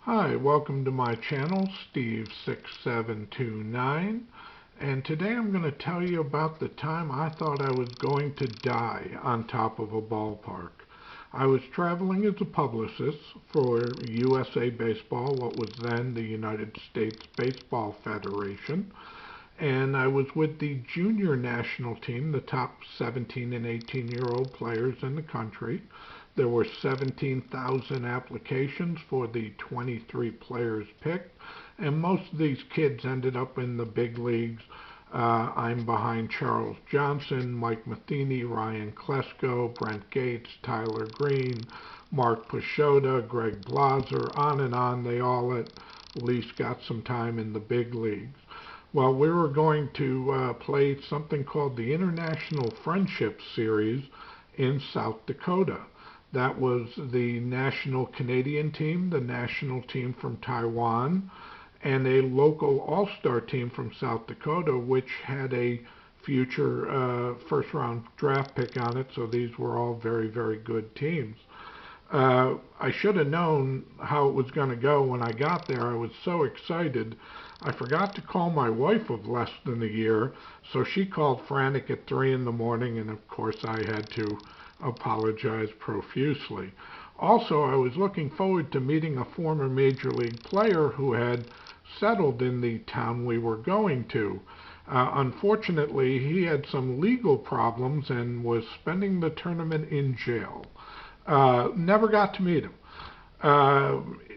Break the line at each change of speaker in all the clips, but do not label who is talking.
Hi, welcome to my channel, Steve6729, and today I'm going to tell you about the time I thought I was going to die on top of a ballpark. I was traveling as a publicist for USA Baseball, what was then the United States Baseball Federation, and I was with the junior national team, the top 17 and 18-year-old players in the country. There were 17,000 applications for the 23 players picked, and most of these kids ended up in the big leagues. I'm behind Charles Johnson, Mike Matheny, Ryan Klesko, Brent Gates, Tyler Green, Mark Pachota, Greg Blaser, on and on. They all at least got some time in the big leagues. Well, we were going to play something called the International Friendship Series in South Dakota. That was the national Canadian team, the national team from Taiwan, and a local all-star team from South Dakota, which had a future first-round draft pick on it, so these were all very, very good teams. I should have known how it was going to go when I got there. I was so excited. I forgot to call my wife of less than a year, so she called frantic at 3 in the morning, and of course I had to apologize profusely. Also, I was looking forward to meeting a former Major League player who had settled in the town we were going to. Unfortunately, he had some legal problems and was spending the tournament in jail. Never got to meet him.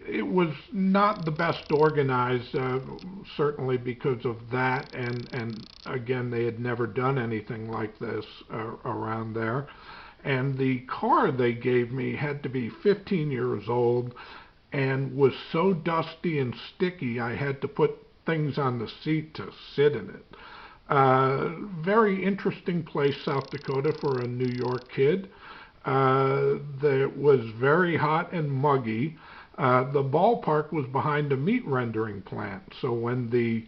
It was not the best organized, certainly because of that, and again, they had never done anything like this around there. And the car they gave me had to be 15 years old and was so dusty and sticky I had to put things on the seat to sit in it. Very interesting place, South Dakota, for a New York kid. It was very hot and muggy. The ballpark was behind a meat rendering plant, so when the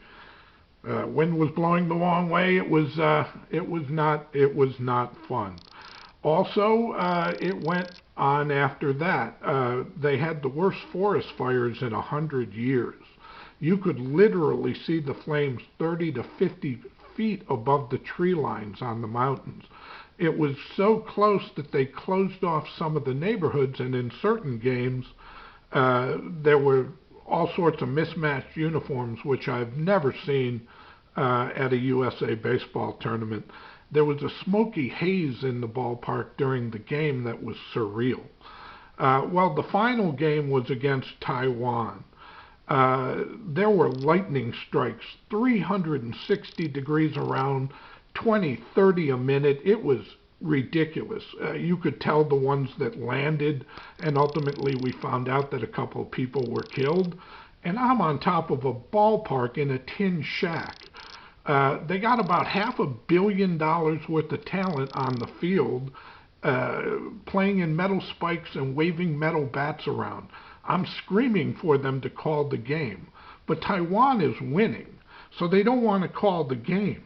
wind was blowing the wrong way, it was not fun. Also, it went on after that. They had the worst forest fires in 100 years. You could literally see the flames 30 to 50 feet above the tree lines on the mountains. It was so close that they closed off some of the neighborhoods, and in certain games, there were all sorts of mismatched uniforms, which I've never seen at a USA baseball tournament. There was a smoky haze in the ballpark during the game that was surreal. Well, the final game was against Taiwan. There were lightning strikes 360 degrees around, 20, 30 a minute. It was ridiculous. You could tell the ones that landed, and ultimately we found out that a couple of people were killed. And I'm on top of a ballpark in a tin shack. They got about $500 million worth of talent on the field, playing in metal spikes and waving metal bats around. I'm screaming for them to call the game, but Taiwan is winning, so they don't want to call the game.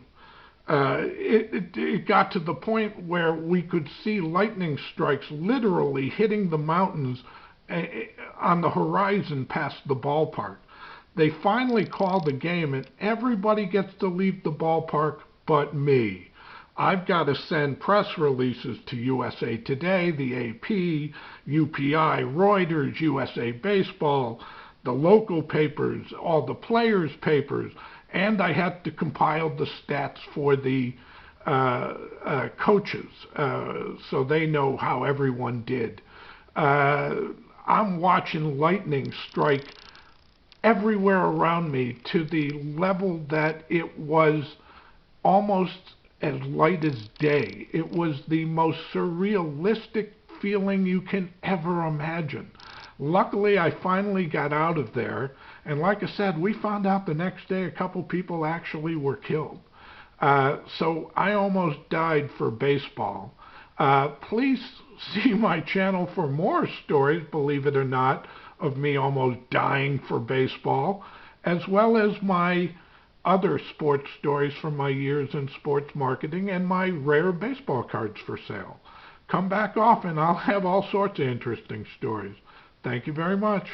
It got to the point where we could see lightning strikes literally hitting the mountains on the horizon past the ballpark. They finally called the game, and everybody gets to leave the ballpark but me. I've got to send press releases to USA Today, the AP, UPI, Reuters, USA Baseball, the local papers, all the players' papers, and I had to compile the stats for the coaches so they know how everyone did. I'm watching lightning strike everywhere around me to the level that it was almost as light as day. It was the most surrealistic feeling you can ever imagine. Luckily, I finally got out of there, and like I said, we found out the next day a couple people actually were killed. So I almost died for baseball. Please see my channel for more stories, believe it or not, of me almost dying for baseball, as well as my other sports stories from my years in sports marketing and my rare baseball cards for sale. Come back often. I'll have all sorts of interesting stories. Thank you very much.